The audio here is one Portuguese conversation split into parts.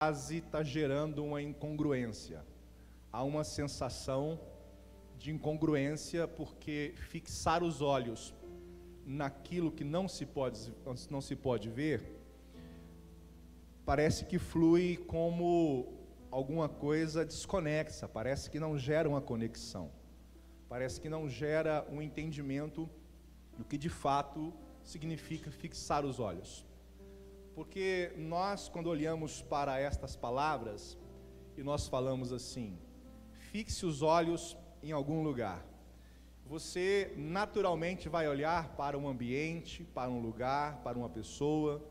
frase está gerando uma incongruência. Há uma sensação de incongruência porque fixar os olhos naquilo que não se pode ver parece que flui como alguma coisa desconexa, parece que não gera uma conexão, parece que não gera um entendimento do que de fato significa fixar os olhos. Porque nós, quando olhamos para estas palavras e nós falamos assim, fixe os olhos em algum lugar, você naturalmente vai olhar para um ambiente, para um lugar, para uma pessoa,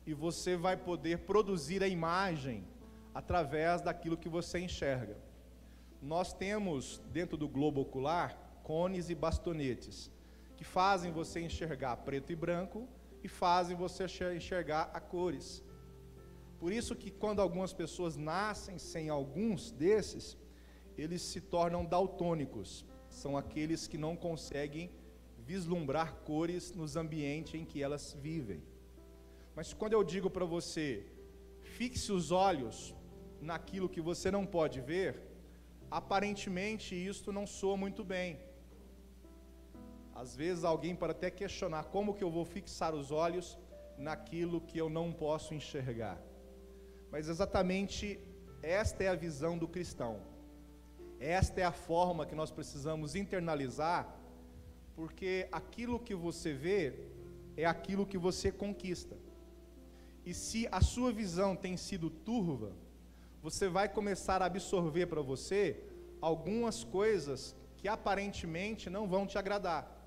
e você vai poder produzir a imagem através daquilo que você enxerga. Nós temos dentro do globo ocular cones e bastonetes que fazem você enxergar preto e branco e fazem você enxergar a cores. Por isso que quando algumas pessoas nascem sem alguns desses, eles se tornam daltônicos. São aqueles que não conseguem vislumbrar cores nos ambientes em que elas vivem. Mas quando eu digo para você, fixe os olhos naquilo que você não pode ver, aparentemente isto não soa muito bem. Às vezes alguém pode até questionar, como que eu vou fixar os olhos naquilo que eu não posso enxergar? Mas exatamente esta é a visão do cristão. Esta é a forma que nós precisamos internalizar, porque aquilo que você vê é aquilo que você conquista. E se a sua visão tem sido turva, você vai começar a absorver para você algumas coisas que aparentemente não vão te agradar.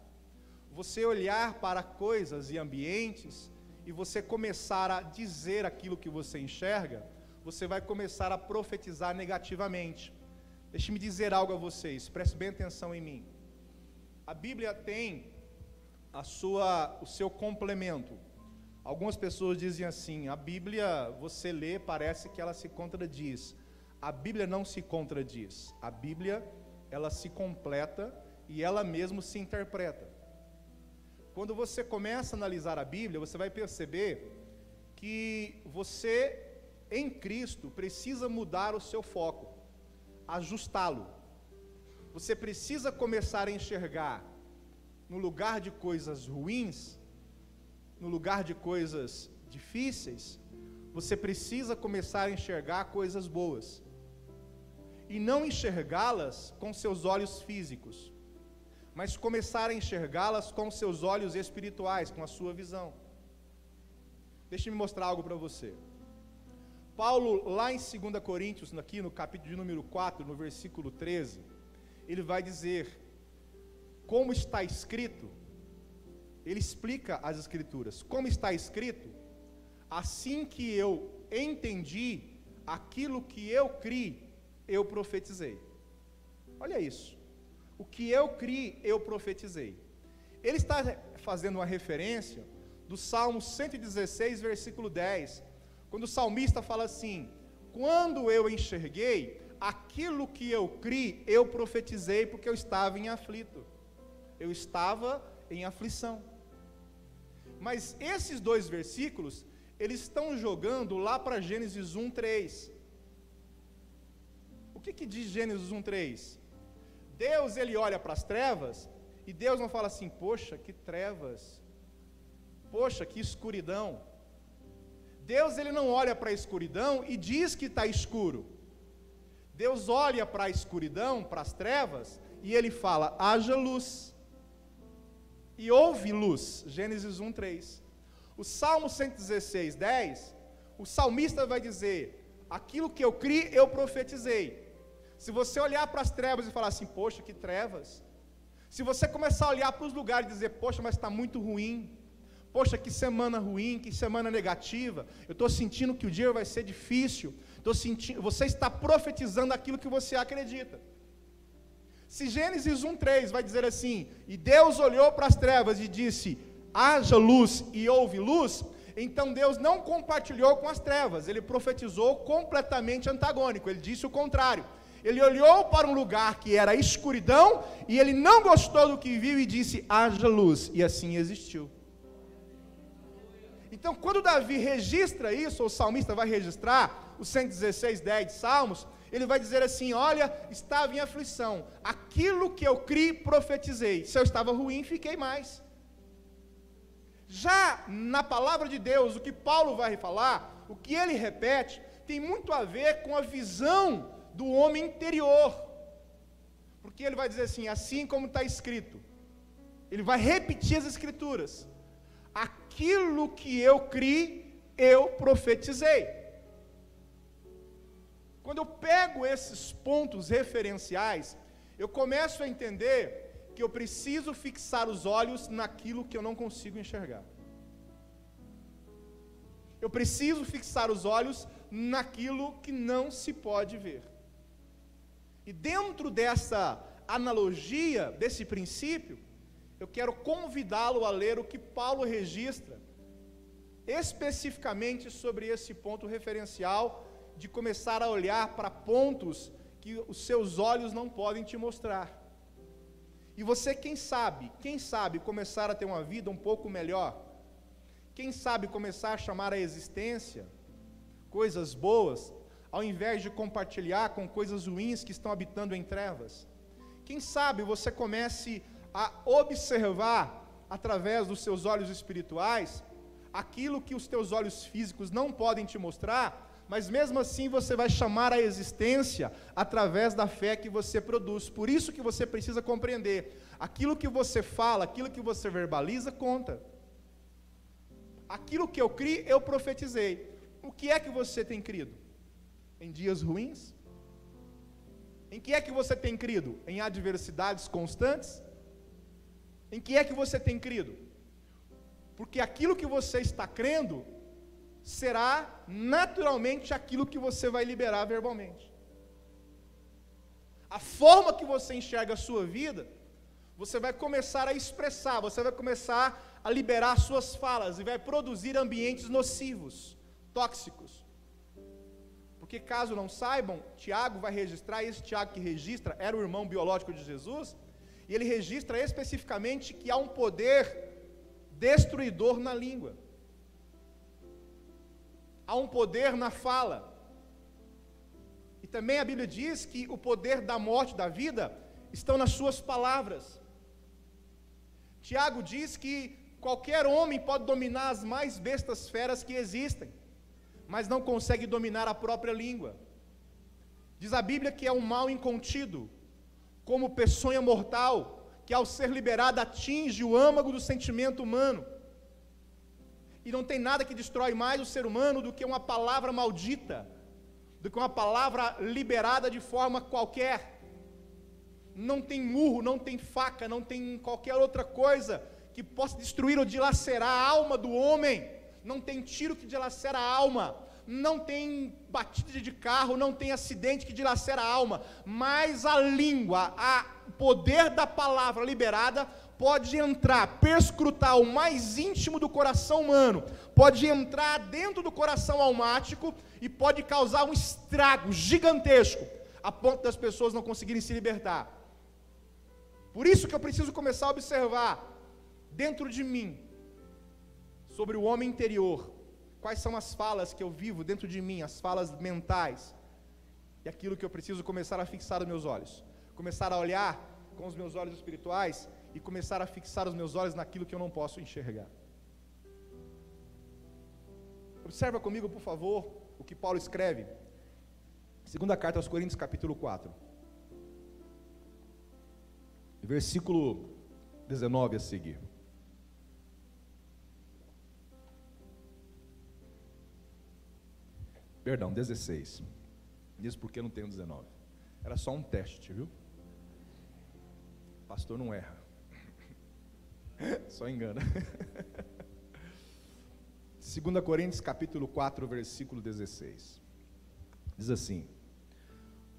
Você olhar para coisas e ambientes e você começar a dizer aquilo que você enxerga, você vai começar a profetizar negativamente. Deixe-me dizer algo a vocês, preste bem atenção em mim. A Bíblia tem o seu complemento. Algumas pessoas dizem assim, a Bíblia, você lê, parece que ela se contradiz. A Bíblia não se contradiz. A Bíblia, ela se completa e ela mesma se interpreta. Quando você começa a analisar a Bíblia, você vai perceber que você, em Cristo, precisa mudar o seu foco, ajustá-lo. Você precisa começar a enxergar, no lugar de coisas ruins, no lugar de coisas difíceis, você precisa começar a enxergar coisas boas. E não enxergá-las com seus olhos físicos, mas começar a enxergá-las com seus olhos espirituais, com a sua visão. Deixe-me mostrar algo para você. Paulo, lá em 2 Coríntios, aqui no capítulo de número 4, no versículo 13, ele vai dizer, como está escrito, ele explica as escrituras, como está escrito, assim que eu entendi aquilo que eu criei, eu profetizei. Olha isso. O que eu criei, eu profetizei. Ele está fazendo uma referência do Salmo 116, versículo 10, quando o salmista fala assim, quando eu enxerguei, aquilo que eu criei, eu profetizei, porque eu estava em aflito. Eu estava em aflição. Mas esses dois versículos, eles estão jogando lá para Gênesis 1:3. O que diz Gênesis 1:3? Deus, ele olha para as trevas, e Deus não fala assim, poxa, que trevas, poxa, que escuridão. Deus, ele não olha para a escuridão e diz que está escuro. Deus olha para a escuridão, para as trevas, e ele fala, haja luz. E houve luz, Gênesis 1:3. O Salmo 116, 10, o salmista vai dizer, aquilo que eu criei, eu profetizei. Se você olhar para as trevas e falar assim, poxa, que trevas. Se você começar a olhar para os lugares e dizer, poxa, mas está muito ruim. Poxa, que semana ruim, que semana negativa. Eu estou sentindo que o dia vai ser difícil. Você está profetizando aquilo que você acredita. Se Gênesis 1:3 vai dizer assim, e Deus olhou para as trevas e disse, haja luz e houve luz, então Deus não compartilhou com as trevas, ele profetizou completamente antagônico, ele disse o contrário. Ele olhou para um lugar que era escuridão, e ele não gostou do que viu e disse, haja luz, e assim existiu. Então, quando Davi registra isso, ou o salmista vai registrar, o 116:10 de Salmos, ele vai dizer assim: olha, estava em aflição, aquilo que eu criei, profetizei. Se eu estava ruim, fiquei mais. Já na palavra de Deus, o que Paulo vai falar, o que ele repete, tem muito a ver com a visão do homem interior. Porque ele vai dizer assim: assim como está escrito, ele vai repetir as escrituras, aquilo que eu criei, eu profetizei. Quando eu pego esses pontos referenciais, eu começo a entender que eu preciso fixar os olhos naquilo que eu não consigo enxergar. Eu preciso fixar os olhos naquilo que não se pode ver. E dentro dessa analogia, desse princípio, eu quero convidá-lo a ler o que Paulo registra, especificamente sobre esse ponto referencial, de começar a olhar para pontos que os seus olhos não podem te mostrar. E você, quem sabe começar a ter uma vida um pouco melhor, quem sabe começar a chamar à existência coisas boas, ao invés de compartilhar com coisas ruins que estão habitando em trevas. Quem sabe você comece a observar, através dos seus olhos espirituais, aquilo que os teus olhos físicos não podem te mostrar, mas mesmo assim você vai chamar à existência através da fé que você produz. Por isso que você precisa compreender, aquilo que você fala, aquilo que você verbaliza, conta. Aquilo que eu criei, eu profetizei. O que é que você tem crido? Em dias ruins? Em que é que você tem crido? Em adversidades constantes? Em que é que você tem crido? Porque aquilo que você está crendo será naturalmente aquilo que você vai liberar verbalmente. A forma que você enxerga a sua vida, você vai começar a expressar, você vai começar a liberar suas falas e vai produzir ambientes nocivos, tóxicos. Porque caso não saibam, Tiago vai registrar, esse Tiago que registra era o irmão biológico de Jesus, e ele registra especificamente que há um poder destruidor na língua. Há um poder na fala. E também a Bíblia diz que o poder da morte e da vida estão nas suas palavras. Tiago diz que qualquer homem pode dominar as mais bestas feras que existem, mas não consegue dominar a própria língua. Diz a Bíblia que é um mal incontido, como peçonha mortal, que ao ser liberada atinge o âmago do sentimento humano. E não tem nada que destrói mais o ser humano do que uma palavra maldita, do que uma palavra liberada de forma qualquer. Não tem murro, não tem faca, não tem qualquer outra coisa que possa destruir ou dilacerar a alma do homem. Não tem tiro que dilacera a alma, não tem batida de carro, não tem acidente que dilacera a alma, mas a língua, o poder da palavra liberada pode entrar, perscrutar o mais íntimo do coração humano, pode entrar dentro do coração almático e pode causar um estrago gigantesco, a ponto das pessoas não conseguirem se libertar. Por isso que eu preciso começar a observar dentro de mim, sobre o homem interior, quais são as falas que eu vivo dentro de mim, as falas mentais, e aquilo que eu preciso começar a fixar os meus olhos, começar a olhar com os meus olhos espirituais, e começar a fixar os meus olhos naquilo que eu não posso enxergar. Observa comigo, por favor, o que Paulo escreve, segunda carta aos Coríntios, capítulo 4, versículo 19 a seguir. Perdão, 16. Diz porque não tenho 19. Era só um teste, viu? Pastor não erra. Só engana. 2 Coríntios capítulo 4, versículo 16. Diz assim: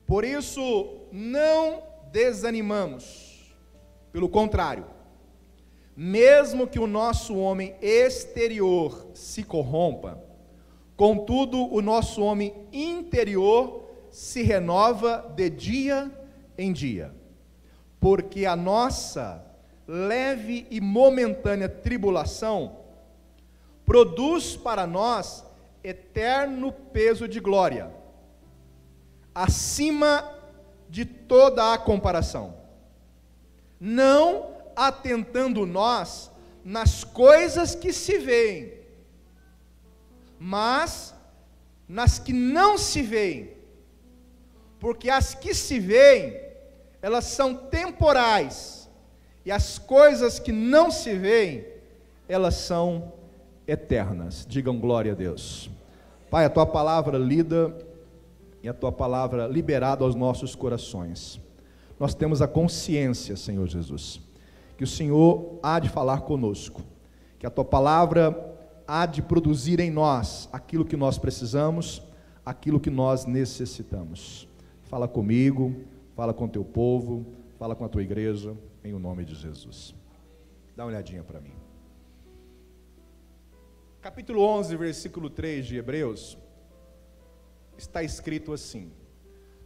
por isso não desanimamos, pelo contrário, mesmo que o nosso homem exterior se corrompa, contudo o nosso homem interior se renova de dia em dia, porque a nossa leve e momentânea tribulação produz para nós eterno peso de glória, acima de toda a comparação, não atentando nós nas coisas que se veem, mas nas que não se veem, porque as que se veem, elas são temporais, e as coisas que não se veem, elas são eternas. Digam glória a Deus. Pai, a Tua palavra lida e a Tua palavra liberada aos nossos corações. Nós temos a consciência, Senhor Jesus, que o Senhor há de falar conosco, que a Tua palavra há de produzir em nós aquilo que nós precisamos, aquilo que nós necessitamos. Fala comigo, fala com o Teu povo, fala com a Tua igreja, em o nome de Jesus. Dá uma olhadinha para mim. Capítulo 11, versículo 3 de Hebreus, está escrito assim: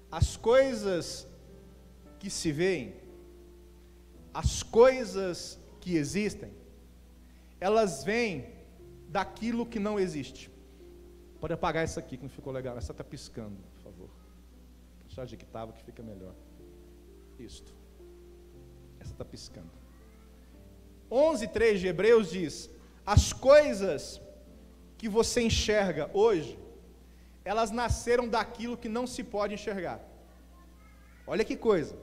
as coisas que se veem, as coisas que existem, elas vêm daquilo que não existe. Pode apagar essa aqui que não ficou legal, essa está piscando, por favor. Deixa de que estava que fica melhor. Isto. Essa está piscando. 11:3 de Hebreus diz: as coisas que você enxerga hoje, elas nasceram daquilo que não se pode enxergar. Olha que coisa.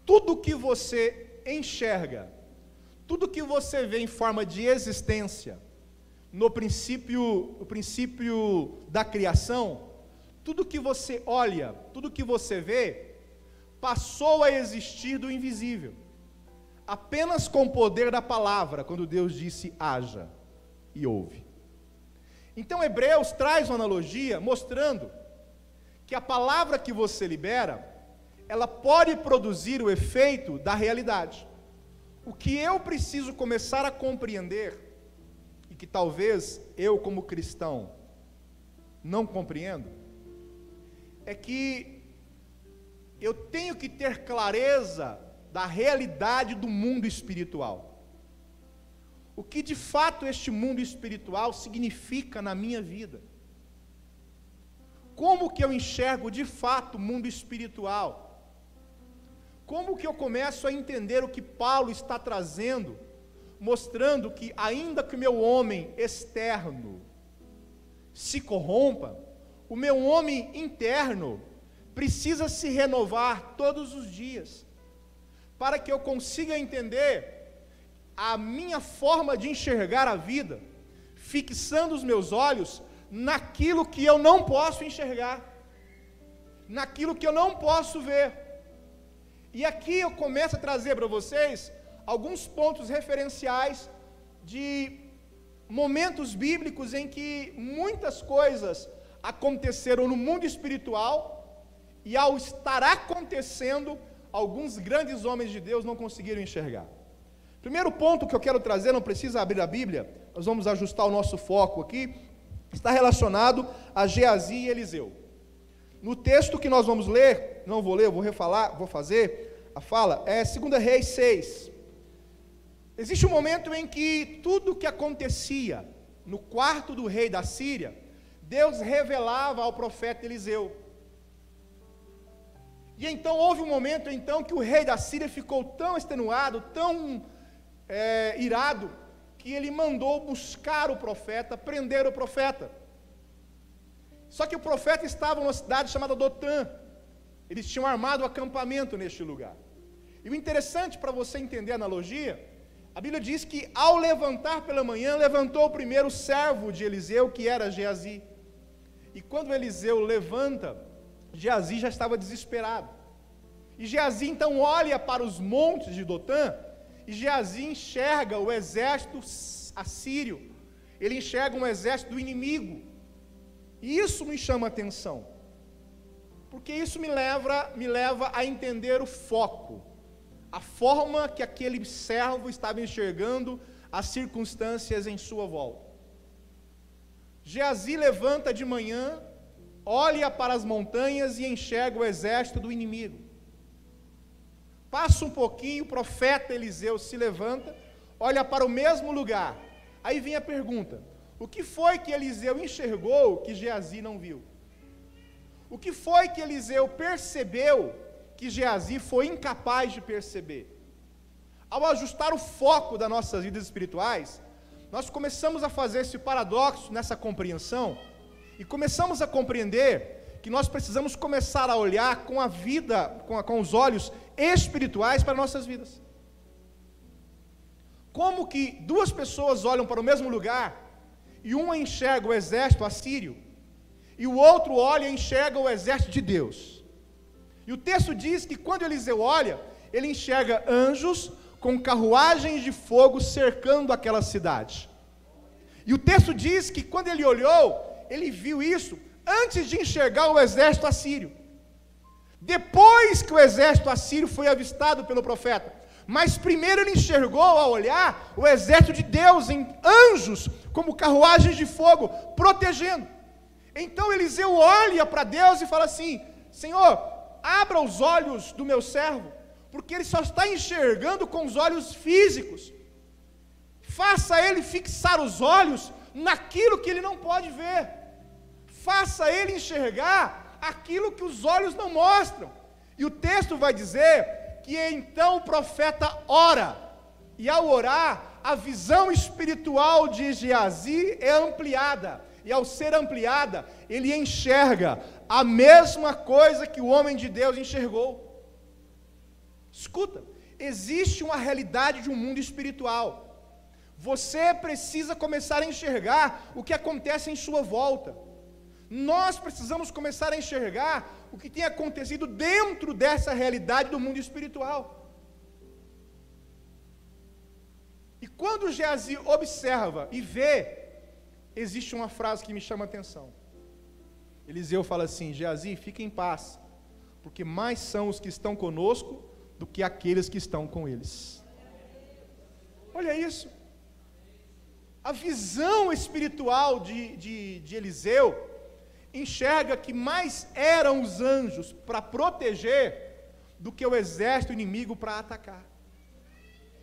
Tudo que você enxerga, tudo que você vê em forma de existência, no princípio da criação, tudo que você olha, tudo que você vê, passou a existir do invisível, apenas com o poder da palavra, quando Deus disse haja, e houve. Então Hebreus traz uma analogia, mostrando que a palavra que você libera, ela pode produzir o efeito da realidade. O que eu preciso começar a compreender, e que talvez eu como cristão não compreendo, é que eu tenho que ter clareza da realidade do mundo espiritual. O que de fato este mundo espiritual significa na minha vida. Como que eu enxergo de fato o mundo espiritual? Como que eu começo a entender o que Paulo está trazendo, mostrando que ainda que o meu homem externo se corrompa, o meu homem interno precisa se renovar todos os dias, para que eu consiga entender a minha forma de enxergar a vida, fixando os meus olhos naquilo que eu não posso enxergar, naquilo que eu não posso ver. E aqui eu começo a trazer para vocês alguns pontos referenciais de momentos bíblicos em que muitas coisas aconteceram no mundo espiritual, e ao estar acontecendo, alguns grandes homens de Deus não conseguiram enxergar. Primeiro ponto que eu quero trazer, não precisa abrir a Bíblia, nós vamos ajustar o nosso foco aqui, está relacionado a Geazi e Eliseu. No texto que nós vamos ler, não vou ler, eu vou refalar, vou fazer a fala, é 2 Reis 6. Existe um momento em que tudo que acontecia no quarto do rei da Síria, Deus revelava ao profeta Eliseu. E então houve um momento que o rei da Síria ficou tão extenuado, tão irado, que ele mandou buscar o profeta, prender o profeta. Só que o profeta estava numa cidade chamada Dotã. Eles tinham armado um acampamento neste lugar. E o interessante para você entender a analogia, a Bíblia diz que ao levantar pela manhã, levantou o primeiro servo de Eliseu, que era Geazi. E quando Eliseu levanta, Geazi já estava desesperado. E Geazi então olha para os montes de Dotã, e Geazi enxerga o exército assírio, ele enxerga um exército do inimigo, e isso me chama a atenção, porque isso me leva a entender o foco, a forma que aquele servo estava enxergando as circunstâncias em sua volta. Geazi levanta de manhã, olha para as montanhas e enxerga o exército do inimigo. Passa um pouquinho, o profeta Eliseu se levanta, olha para o mesmo lugar. Aí vem a pergunta: O que foi que Eliseu enxergou que Geazi não viu? O que foi que Eliseu percebeu que Geazi foi incapaz de perceber? Ao ajustar o foco das nossas vidas espirituais, nós começamos a fazer esse paradoxo nessa compreensão e começamos a compreender que nós precisamos começar a olhar com a vida, com os olhos espirituais para nossas vidas. Como que duas pessoas olham para o mesmo lugar e uma enxerga o exército assírio e o outro olha e enxerga o exército de Deus? E o texto diz que quando Eliseu olha, ele enxerga anjos com carruagens de fogo cercando aquela cidade. E o texto diz que quando ele olhou, ele viu isso antes de enxergar o exército assírio. Depois que o exército assírio foi avistado pelo profeta. Mas primeiro ele enxergou, ao olhar, o exército de Deus em anjos, como carruagens de fogo, protegendo. Então Eliseu olha para Deus e fala assim: Senhor, abra os olhos do meu servo, porque ele só está enxergando com os olhos físicos. Faça ele fixar os olhos naquilo que ele não pode ver. Faça ele enxergar aquilo que os olhos não mostram. E o texto vai dizer que então o profeta ora, e ao orar, a visão espiritual de Geazi é ampliada, e ao ser ampliada, ele enxerga a mesma coisa que o homem de Deus enxergou. Escuta, existe uma realidade de um mundo espiritual. Você precisa começar a enxergar o que acontece em sua volta. Nós precisamos começar a enxergar o que tem acontecido dentro dessa realidade do mundo espiritual. E quando Geazi observa e vê, existe uma frase que me chama a atenção. Eliseu fala assim: Geazi, fica em paz, porque mais são os que estão conosco do que aqueles que estão com eles. Olha isso. A visão espiritual de Eliseu enxerga que mais eram os anjos para proteger do que o exército inimigo para atacar.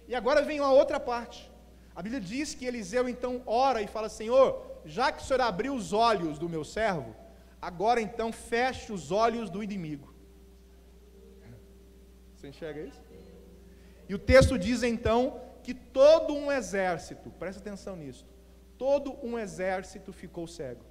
E agora vem uma outra parte. A Bíblia diz que Eliseu então ora e fala: Senhor, já que o Senhor abriu os olhos do meu servo, agora então feche os olhos do inimigo. Você enxerga isso? E o texto diz então que todo um exército, presta atenção nisso, todo um exército ficou cego.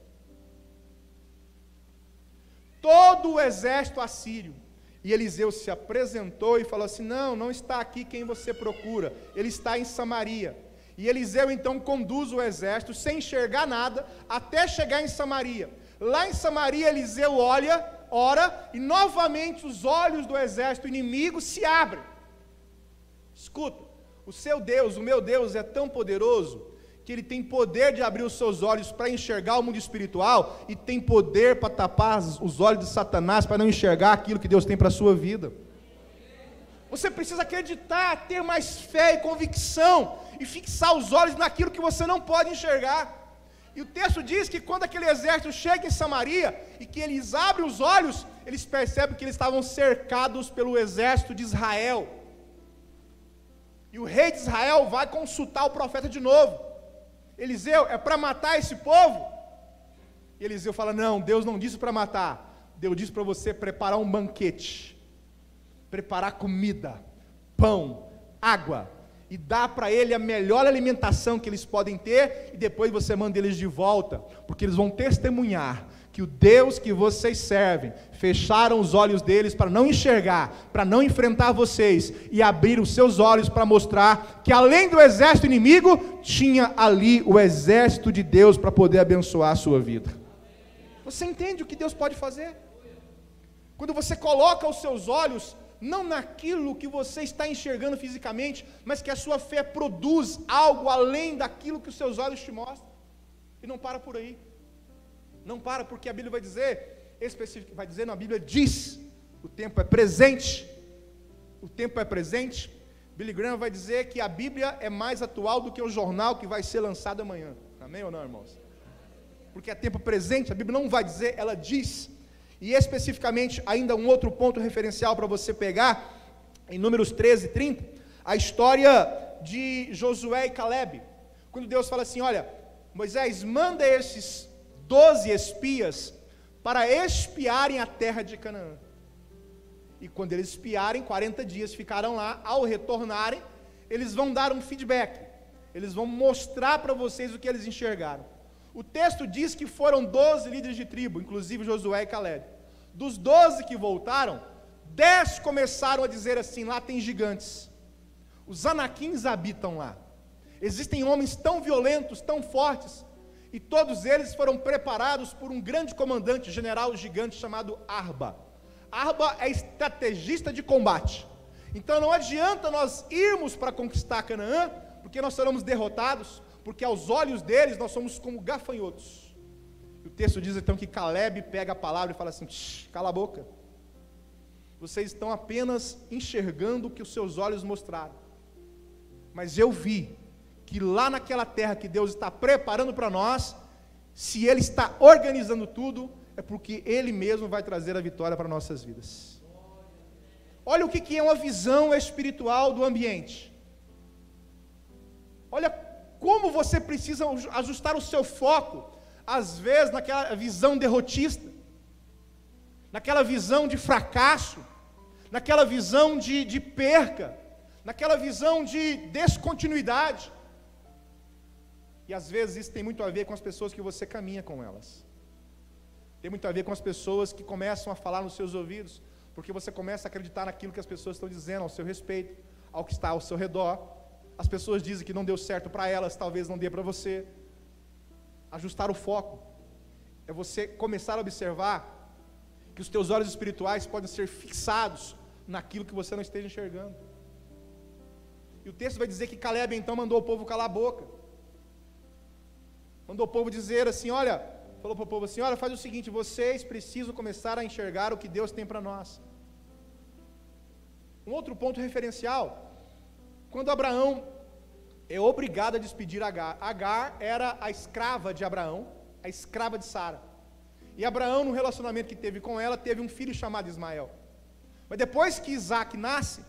Todo o exército assírio. E Eliseu se apresentou e falou assim: não está aqui quem você procura, ele está em Samaria. E Eliseu então conduz o exército sem enxergar nada, até chegar em Samaria. Lá em Samaria Eliseu ora, e novamente os olhos do exército inimigo se abrem. Escuta, o seu Deus, o meu Deus é tão poderoso, que ele tem poder de abrir os seus olhos para enxergar o mundo espiritual, e tem poder para tapar os olhos de Satanás, para não enxergar aquilo que Deus tem para a sua vida. Você precisa acreditar, ter mais fé e convicção, e fixar os olhos naquilo que você não pode enxergar. E o texto diz que quando aquele exército chega em Samaria, e que eles abrem os olhos, eles percebem que eles estavam cercados pelo exército de Israel. E o rei de Israel vai consultar o profeta de novo. Eliseu, é para matar esse povo? E Eliseu fala: não, Deus não disse para matar. Deus disse para você preparar um banquete, preparar comida, pão, água, e dar para ele a melhor alimentação que eles podem ter, e depois você manda eles de volta, porque eles vão testemunhar que o Deus que vocês servem, fecharam os olhos deles para não enxergar, para não enfrentar vocês, e abriram os seus olhos para mostrar que além do exército inimigo, tinha ali o exército de Deus para poder abençoar a sua vida. Você entende o que Deus pode fazer? Quando você coloca os seus olhos, não naquilo que você está enxergando fisicamente, mas que a sua fé produz algo além daquilo que os seus olhos te mostram, e não para por aí. Não para, porque a Bíblia vai dizer, a Bíblia diz, o tempo é presente, Billy Graham vai dizer que a Bíblia é mais atual do que o jornal que vai ser lançado amanhã, amém ou não, irmãos? Porque é tempo presente, a Bíblia não vai dizer, ela diz. E especificamente, ainda um outro ponto referencial para você pegar, em Números 13, 30, a história de Josué e Calebe, quando Deus fala assim: olha, Moisés manda esses 12 espias para espiarem a terra de Canaã. E quando eles espiarem, 40 dias ficarão lá. Ao retornarem, eles vão dar um feedback. Eles vão mostrar para vocês o que eles enxergaram. O texto diz que foram 12 líderes de tribo, inclusive Josué e Caleb. Dos 12 que voltaram, 10 começaram a dizer assim: lá tem gigantes. Os anaquins habitam lá. Existem homens tão violentos, tão fortes, e todos eles foram preparados por um grande comandante, general gigante chamado Arba. Arba é estrategista de combate. Então não adianta nós irmos para conquistar Canaã, porque nós seremos derrotados, porque aos olhos deles nós somos como gafanhotos. E o texto diz então que Caleb pega a palavra e fala assim: cala a boca. Vocês estão apenas enxergando o que os seus olhos mostraram. Mas eu vi que lá naquela terra que Deus está preparando para nós, se Ele está organizando tudo, é porque Ele mesmo vai trazer a vitória para nossas vidas. Olha o que é uma visão espiritual do ambiente. Olha como você precisa ajustar o seu foco, às vezes naquela visão derrotista, naquela visão de fracasso, naquela visão de perca, naquela visão de descontinuidade. E às vezes isso tem muito a ver com as pessoas que você caminha com elas. Tem muito a ver com as pessoas que começam a falar nos seus ouvidos, porque você começa a acreditar naquilo que as pessoas estão dizendo ao seu respeito, ao que está ao seu redor. As pessoas dizem que não deu certo para elas, talvez não dê para você. Ajustar o foco é você começar a observar que os teus olhos espirituais podem ser fixados naquilo que você não esteja enxergando. E o texto vai dizer que Caleb então mandou o povo calar a boca. Mandou o povo dizer assim, olha, falou para o povo assim, olha, faz o seguinte, vocês precisam começar a enxergar o que Deus tem para nós. Um outro ponto referencial, quando Abraão é obrigado a despedir Agar. Agar era a escrava de Abraão, a escrava de Sara. E Abraão, no relacionamento que teve com ela, teve um filho chamado Ismael. Mas depois que Isaac nasce,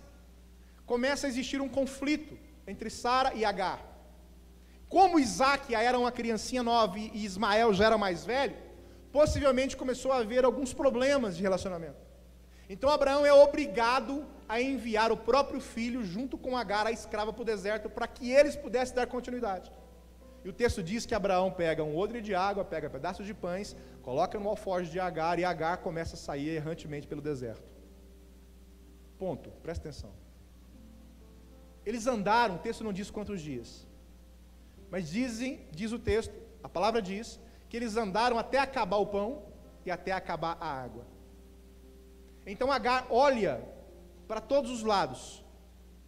começa a existir um conflito entre Sara e Agar. Como Isaac era uma criancinha nova e Ismael já era mais velho, possivelmente começou a haver alguns problemas de relacionamento. Então Abraão é obrigado a enviar o próprio filho junto com Agar, a escrava, para o deserto, para que eles pudessem dar continuidade. E o texto diz que Abraão pega um odre de água, pega pedaços de pães, coloca no alforje de Agar, e Agar começa a sair errantemente pelo deserto. Ponto, presta atenção. Eles andaram, o texto não diz quantos dias, mas diz o texto, a palavra diz, que eles andaram até acabar o pão e até acabar a água. Então Agar olha para todos os lados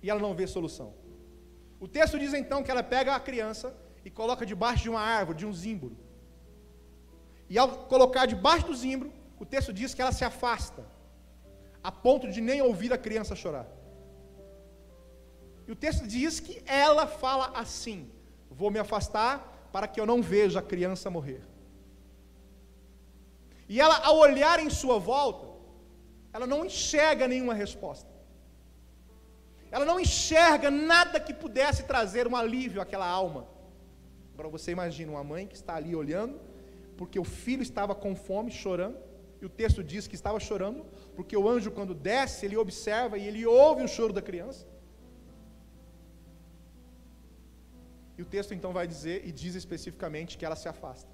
e ela não vê solução. O texto diz então que ela pega a criança e coloca debaixo de uma árvore, de um zimbro. E ao colocar debaixo do zimbro, o texto diz que ela se afasta, a ponto de nem ouvir a criança chorar. E o texto diz que ela fala assim: vou me afastar para que eu não veja a criança morrer. E ela, ao olhar em sua volta, ela não enxerga nenhuma resposta. Ela não enxerga nada que pudesse trazer um alívio àquela alma. Agora você imagina uma mãe que está ali olhando, porque o filho estava com fome, chorando, e o texto diz que estava chorando, porque o anjo, quando desce, ele observa e ele ouve o choro da criança. E o texto então vai dizer, e diz especificamente, que ela se afasta.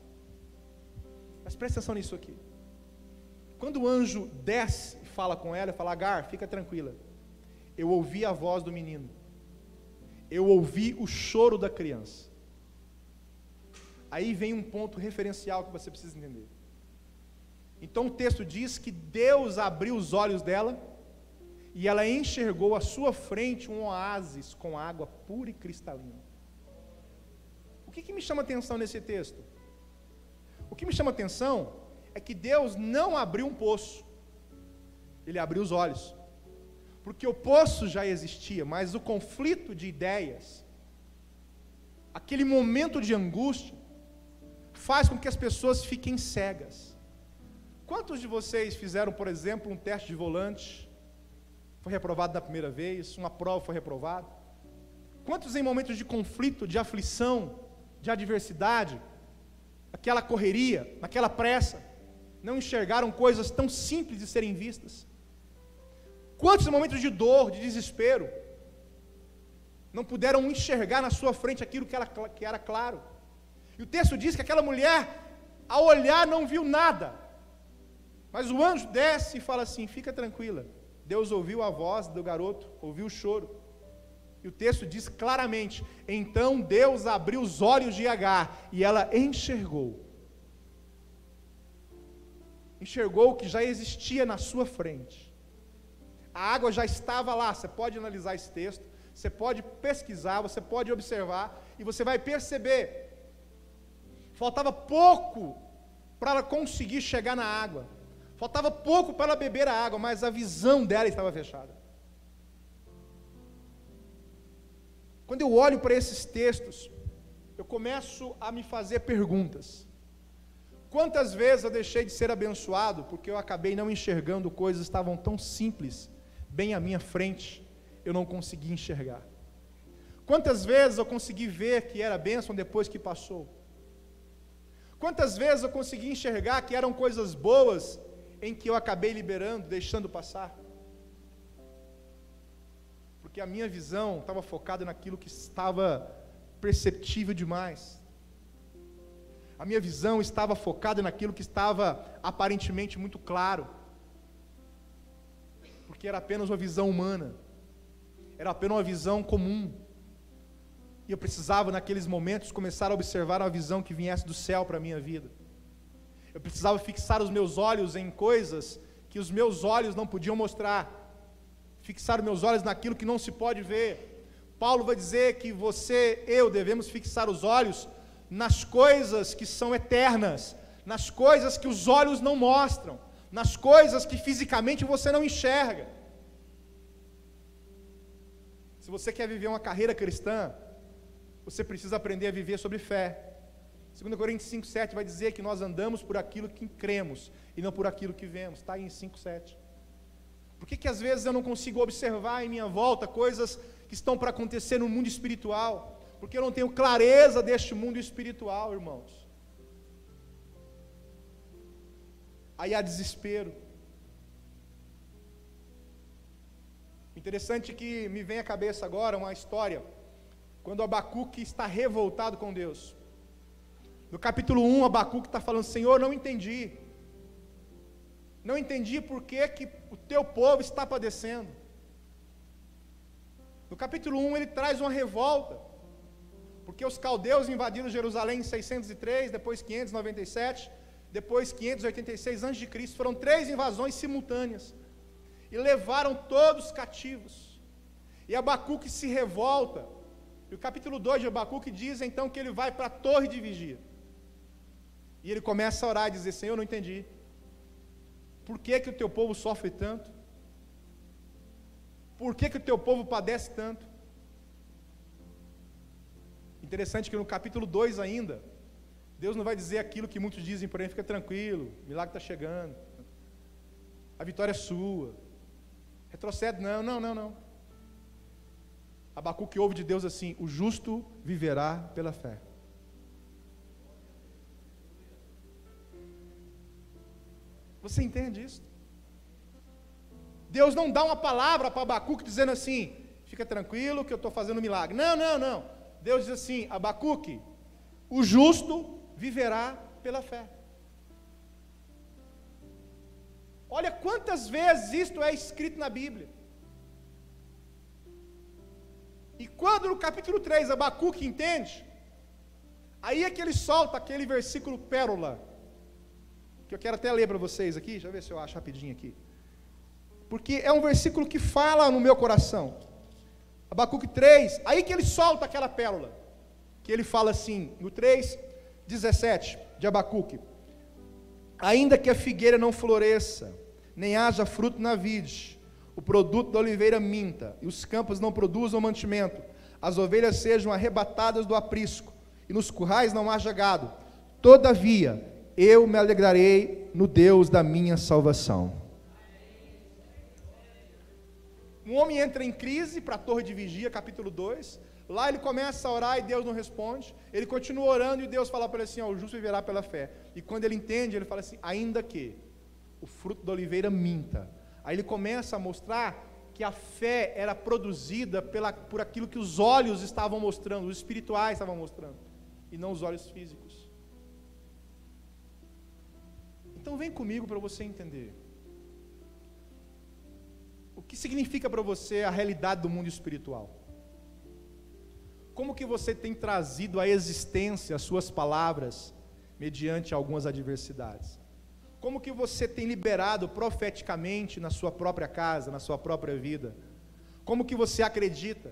Mas presta atenção nisso aqui. Quando o anjo desce e fala com ela, fala: Agar, fica tranquila, eu ouvi a voz do menino, eu ouvi o choro da criança. Aí vem um ponto referencial que você precisa entender. Então o texto diz que Deus abriu os olhos dela, e ela enxergou à sua frente um oásis com água pura e cristalina. O que me chama atenção nesse texto? O que me chama atenção é que Deus não abriu um poço, Ele abriu os olhos, porque o poço já existia, mas o conflito de ideias, aquele momento de angústia, faz com que as pessoas fiquem cegas. Quantos de vocês fizeram, por exemplo, um teste de volante, foi reprovado da primeira vez, uma prova foi reprovada? Quantos em momentos de conflito, de aflição, de adversidade, aquela correria, naquela pressa, não enxergaram coisas tão simples de serem vistas? Quantos momentos de dor, de desespero, não puderam enxergar na sua frente aquilo que era claro? E o texto diz que aquela mulher, ao olhar, não viu nada, mas o anjo desce e fala assim: fica tranquila, Deus ouviu a voz do garoto, ouviu o choro. E o texto diz claramente: então Deus abriu os olhos de Agar, e ela enxergou o que já existia na sua frente. A água já estava lá. Você pode analisar esse texto, você pode pesquisar, você pode observar, e você vai perceber, faltava pouco para ela conseguir chegar na água, faltava pouco para ela beber a água, mas a visão dela estava fechada. Quando eu olho para esses textos, eu começo a me fazer perguntas. Quantas vezes eu deixei de ser abençoado porque eu acabei não enxergando coisas que estavam tão simples, bem à minha frente, eu não consegui enxergar? Quantas vezes eu consegui ver que era bênção depois que passou? Quantas vezes eu consegui enxergar que eram coisas boas em que eu acabei liberando, deixando passar? Porque a minha visão estava focada naquilo que estava perceptível demais. A minha visão estava focada naquilo que estava aparentemente muito claro, porque era apenas uma visão humana, era apenas uma visão comum, e eu precisava naqueles momentos começar a observar uma visão que viesse do céu para a minha vida. Eu precisava fixar os meus olhos em coisas que os meus olhos não podiam mostrar, fixar os meus olhos naquilo que não se pode ver. Paulo vai dizer que eu devemos fixar os olhos nas coisas que são eternas, nas coisas que os olhos não mostram, nas coisas que fisicamente você não enxerga. Se você quer viver uma carreira cristã, você precisa aprender a viver sobre fé. 2 Coríntios 5,7 vai dizer que nós andamos por aquilo que cremos e não por aquilo que vemos. Está aí em 5,7. Por que às vezes eu não consigo observar em minha volta coisas que estão para acontecer no mundo espiritual? Porque eu não tenho clareza deste mundo espiritual, irmãos. Aí há desespero. Interessante que me vem à cabeça agora uma história, quando Abacuque está revoltado com Deus. No capítulo 1, Abacuque está falando: Senhor, não entendi por que o teu povo está padecendo. No capítulo 1 ele traz uma revolta, porque os caldeus invadiram Jerusalém em 603, depois 597, depois 586 a.C., foram 3 invasões simultâneas, e levaram todos cativos, e Abacuque se revolta, e o capítulo 2 de Abacuque diz então que ele vai para a torre de vigia, e ele começa a orar e dizer: Senhor, não entendi, por que o teu povo sofre tanto? Por que o teu povo padece tanto? Interessante que no capítulo 2 ainda, Deus não vai dizer aquilo que muitos dizem, porém, fica tranquilo, o milagre está chegando, a vitória é sua, retrocede, não. Abacuque ouve de Deus assim: o justo viverá pela fé. Você entende isso? Deus não dá uma palavra para Abacuque dizendo assim: fica tranquilo que eu estou fazendo um milagre. Não. Deus diz assim: Abacuque, o justo viverá pela fé. Olha quantas vezes isto é escrito na Bíblia. E quando no capítulo 3 Abacuque entende, aí é que ele solta aquele versículo pérola, que eu quero até ler para vocês aqui, deixa eu ver se eu acho rapidinho aqui, porque é um versículo que fala no meu coração. Abacuque 3, aí que ele solta aquela pérola, que ele fala assim, no 3:17 de Abacuque: ainda que a figueira não floresça, nem haja fruto na vide, o produto da oliveira minta, e os campos não produzam mantimento, as ovelhas sejam arrebatadas do aprisco, e nos currais não haja gado, todavia eu me alegrarei no Deus da minha salvação. Um homem entra em crise para a torre de vigia, capítulo 2, Lá ele começa a orar e Deus não responde. Ele continua orando e Deus fala para ele assim, o justo viverá pela fé. E quando ele entende, ele fala assim, ainda que o fruto da oliveira minta. Aí ele começa a mostrar que a fé era produzida por aquilo que os olhos estavam mostrando, os espirituais estavam mostrando, e não os olhos físicos. Então vem comigo para você entender. O que significa para você a realidade do mundo espiritual? Como que você tem trazido à existência as suas palavras mediante algumas adversidades? Como que você tem liberado profeticamente na sua própria casa, na sua própria vida? Como que você acredita?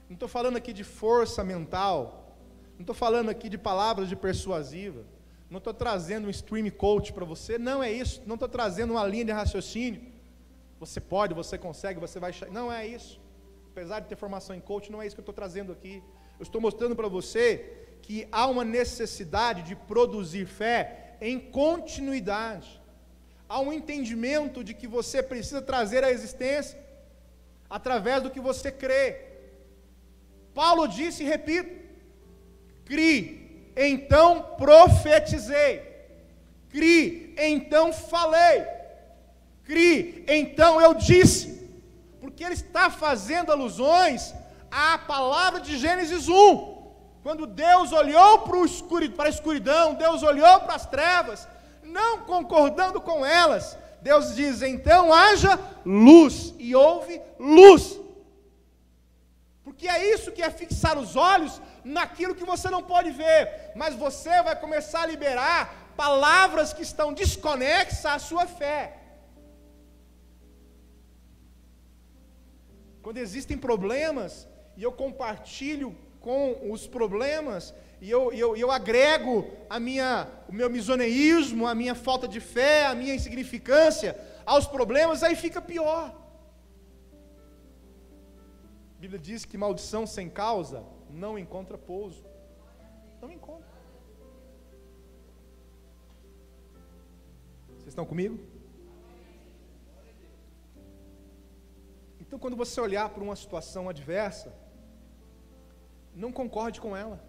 Não estou falando aqui de força mental, não estou falando aqui de palavras de persuasiva, não estou trazendo um stream coach para você, não é isso, não estou trazendo uma linha de raciocínio, você pode, você consegue, você vai, não é isso, apesar de ter formação em coach, não é isso que eu estou trazendo aqui, eu estou mostrando para você que há uma necessidade de produzir fé em continuidade, há um entendimento de que você precisa trazer à existência, através do que você crê. Paulo disse e repito, criei, então profetizei, criei, então falei, criei, então eu disse, porque ele está fazendo alusões à palavra de Gênesis 1, quando Deus olhou para a escuridão, Deus olhou para as trevas, não concordando com elas, Deus diz, então haja luz, e houve luz, porque é isso que é fixar os olhos naquilo que você não pode ver, mas você vai começar a liberar palavras que estão desconexas à sua fé. Quando existem problemas, e eu compartilho com os problemas, e eu agrego o meu misoneísmo, a minha falta de fé, a minha insignificância aos problemas, aí fica pior. A Bíblia diz que maldição sem causa não encontra pouso. Não encontra. Vocês estão comigo? Então, quando você olhar para uma situação adversa, não concorde com ela.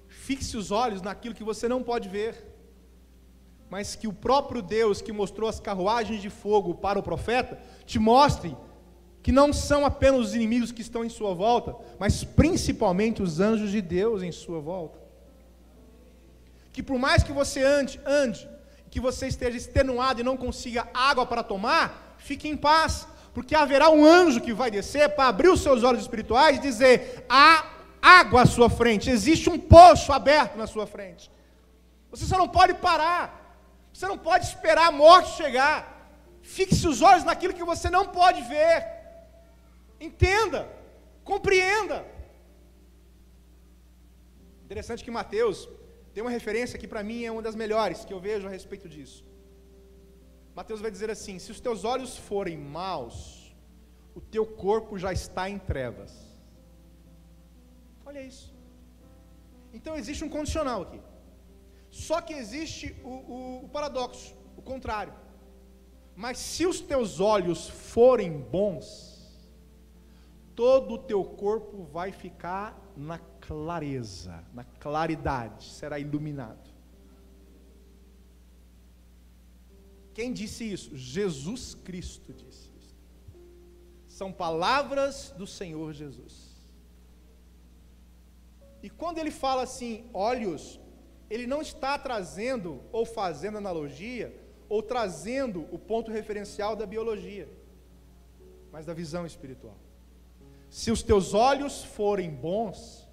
Fixe os olhos naquilo que você não pode ver, mas que o próprio Deus que mostrou as carruagens de fogo para o profeta, te mostre que não são apenas os inimigos que estão em sua volta, mas principalmente os anjos de Deus em sua volta. Que por mais que você ande, que você esteja extenuado e não consiga água para tomar, fique em paz, porque haverá um anjo que vai descer para abrir os seus olhos espirituais e dizer, há água à sua frente, existe um poço aberto na sua frente. Você só não pode parar, você não pode esperar a morte chegar. Fixe os olhos naquilo que você não pode ver. Entenda, compreenda. Interessante que Mateus tem uma referência que para mim é uma das melhores que eu vejo a respeito disso. Mateus vai dizer assim, se os teus olhos forem maus, o teu corpo já está em trevas. Olha isso. Então existe um condicional aqui. Só que existe o paradoxo, o contrário. Mas se os teus olhos forem bons, todo o teu corpo vai ficar na clareza, na claridade, será iluminado. Quem disse isso? Jesus Cristo disse isso. São palavras do Senhor Jesus. E quando ele fala assim, olhos, ele não está trazendo ou fazendo analogia, ou trazendo o ponto referencial da biologia, mas da visão espiritual. Se os teus olhos forem bons,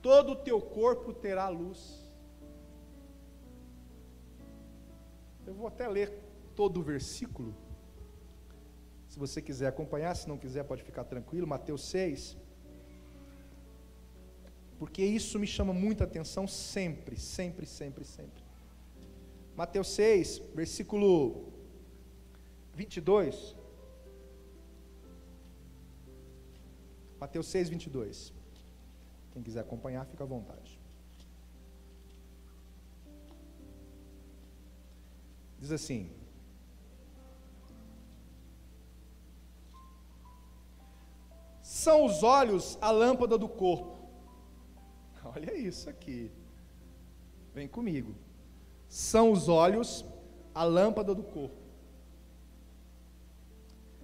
todo o teu corpo terá luz. Eu vou até ler todo o versículo, se você quiser acompanhar, se não quiser pode ficar tranquilo, Mateus 6, porque isso me chama muita atenção sempre, sempre, sempre, sempre. Mateus 6, versículo 22, Mateus 6, 22, quem quiser acompanhar, fica à vontade. Diz assim, São os olhos a lâmpada do corpo. Olha isso aqui. Vem comigo. São os olhos a lâmpada do corpo.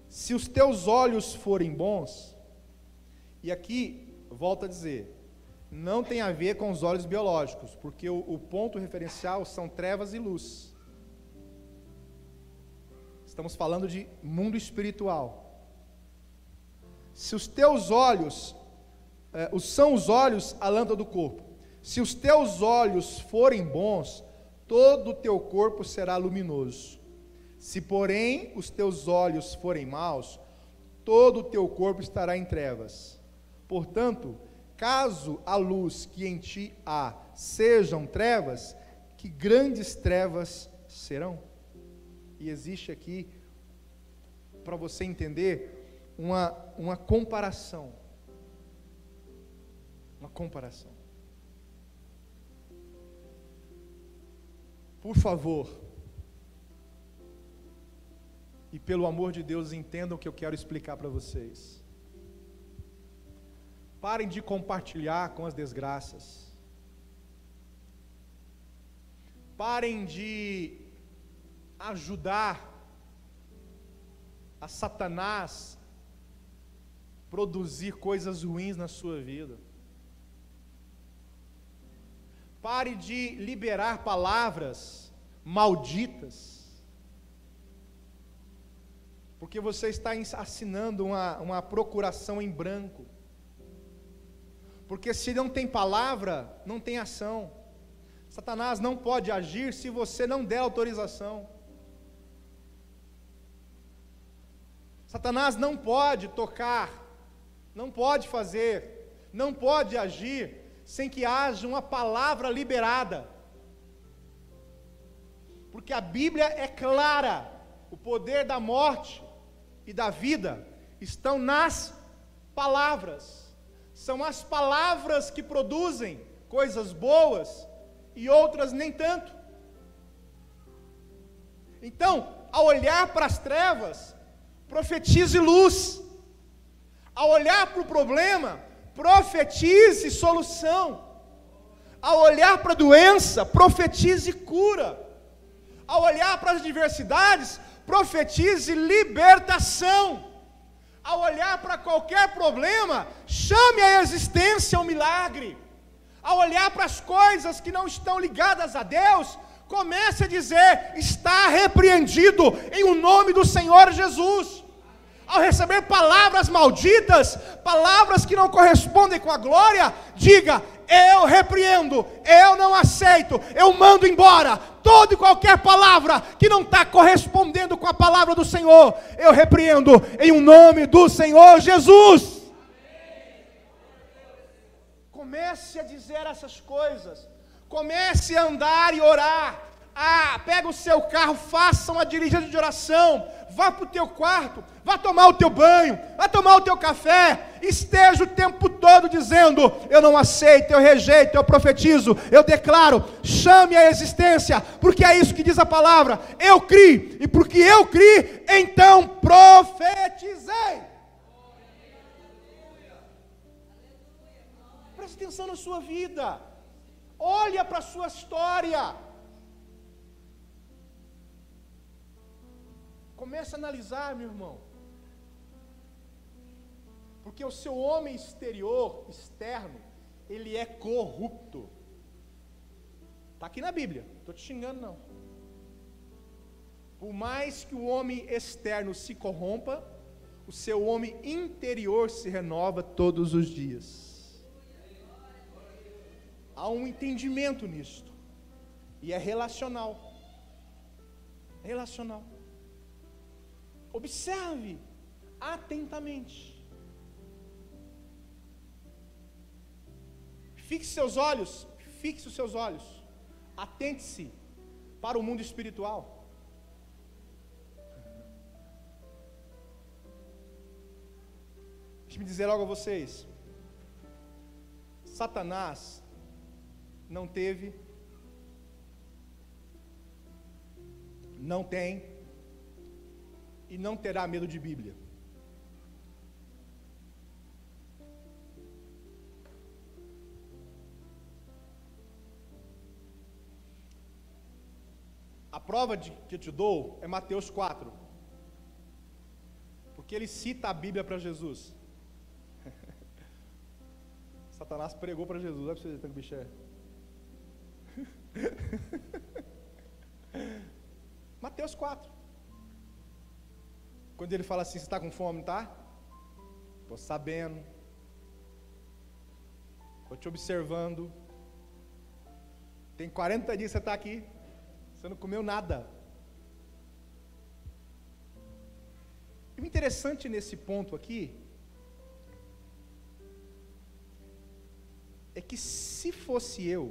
Se os teus olhos forem bons, e aqui, volto a dizer, não tem a ver com os olhos biológicos, porque o ponto referencial são trevas e luz. Estamos falando de mundo espiritual. Se os teus olhos, são os olhos a lâmpada do corpo. Se os teus olhos forem bons, todo o teu corpo será luminoso. Se, porém, os teus olhos forem maus, todo o teu corpo estará em trevas. Portanto, caso a luz que em ti há sejam trevas, que grandes trevas serão. E existe aqui, para você entender, uma comparação. Uma comparação. Por favor, e pelo amor de Deus, entendam o que eu quero explicar para vocês. Parem de compartilhar com as desgraças. Parem de ajudar a Satanás produzir coisas ruins na sua vida. Pare de liberar palavras malditas, porque você está assinando uma procuração em branco. Porque se não tem palavra, não tem ação. Satanás não pode agir se você não der autorização. Satanás não pode tocar, não pode fazer, não pode agir sem que haja uma palavra liberada. Porque a Bíblia é clara, o poder da morte e da vida estão nas palavras. São as palavras que produzem coisas boas e outras nem tanto. Então, ao olhar para as trevas, profetize luz. Ao olhar para o problema, profetize solução. Ao olhar para a doença, profetize cura. Ao olhar para as adversidades, profetize libertação. Ao olhar para qualquer problema, chame à existência um milagre. Ao olhar para as coisas que não estão ligadas a Deus, comece a dizer: está repreendido em o nome do Senhor Jesus. Ao receber palavras malditas, palavras que não correspondem com a glória, diga: eu repreendo, eu não aceito, eu mando embora toda e qualquer palavra que não está correspondendo com a palavra do Senhor. Eu repreendo em o nome do Senhor Jesus. Comece a dizer essas coisas, comece a andar e orar. Pega o seu carro, faça uma diligência de oração, vá para o teu quarto, vá tomar o teu banho, vá tomar o teu café, esteja o tempo todo dizendo: eu não aceito, eu rejeito, eu profetizo, eu declaro, chame a existência, porque é isso que diz a palavra. Eu criei, e porque eu criei, então profetizei. Preste atenção na sua vida, olha para a sua história. Comece a analisar, meu irmão, porque o seu homem externo, ele é corrupto. Está aqui na Bíblia, não estou te xingando não. Por mais que o homem externo se corrompa, o seu homem interior se renova todos os dias. Há um entendimento nisto, e é relacional. É relacional. Observe atentamente. Fixe os seus olhos, atente-se para o mundo espiritual. Deixe-me dizer algo a vocês. Satanás não teve, não tem e não terá medo de Bíblia. prova que eu te dou é Mateus 4. Porque ele cita a Bíblia para Jesus. Satanás pregou para Jesus, olha para você ver que bicho é. Mateus 4. Quando ele fala assim, você está com fome, tá? Estou sabendo. Estou te observando. Tem 40 dias que você está aqui. Você não comeu nada. E o interessante nesse ponto aqui é que se fosse eu,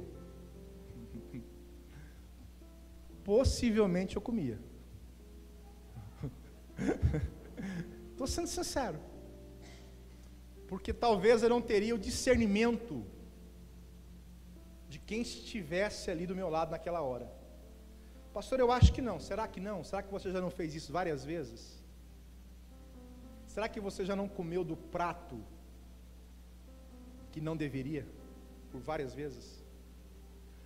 possivelmente eu comia. Estou sendo sincero. Porque talvez eu não teria o discernimento de quem estivesse ali do meu lado naquela hora. Pastor, eu acho que não. Será que não? Será que você já não fez isso várias vezes? Será que você já não comeu do prato que não deveria, por várias vezes,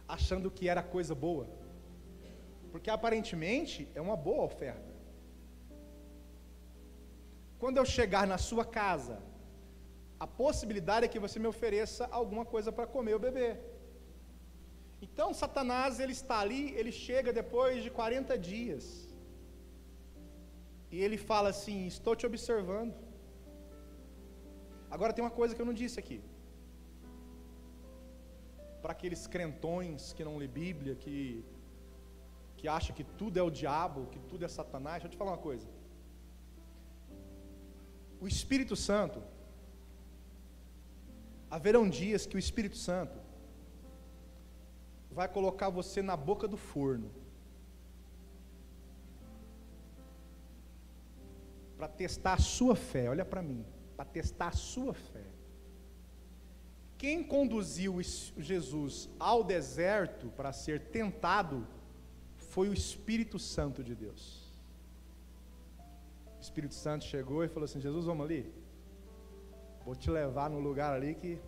achando que era coisa boa? Porque aparentemente é uma boa oferta. Quando eu chegar na sua casa, a possibilidade é que você me ofereça alguma coisa para comer ou beber. Então Satanás, ele está ali, ele chega depois de 40 dias, e ele fala assim, estou te observando. Agora tem uma coisa que eu não disse aqui, para aqueles crentões que não lê Bíblia, que acham que tudo é o diabo, que tudo é Satanás. Deixa eu te falar uma coisa, o Espírito Santo, haverão dias que o Espírito Santo vai colocar você na boca do forno, para testar a sua fé. Olha para mim, para testar a sua fé. Quem conduziu Jesus ao deserto para ser tentado foi o Espírito Santo de Deus. O Espírito Santo chegou e falou assim, Jesus, vamos ali, vou te levar no lugar ali que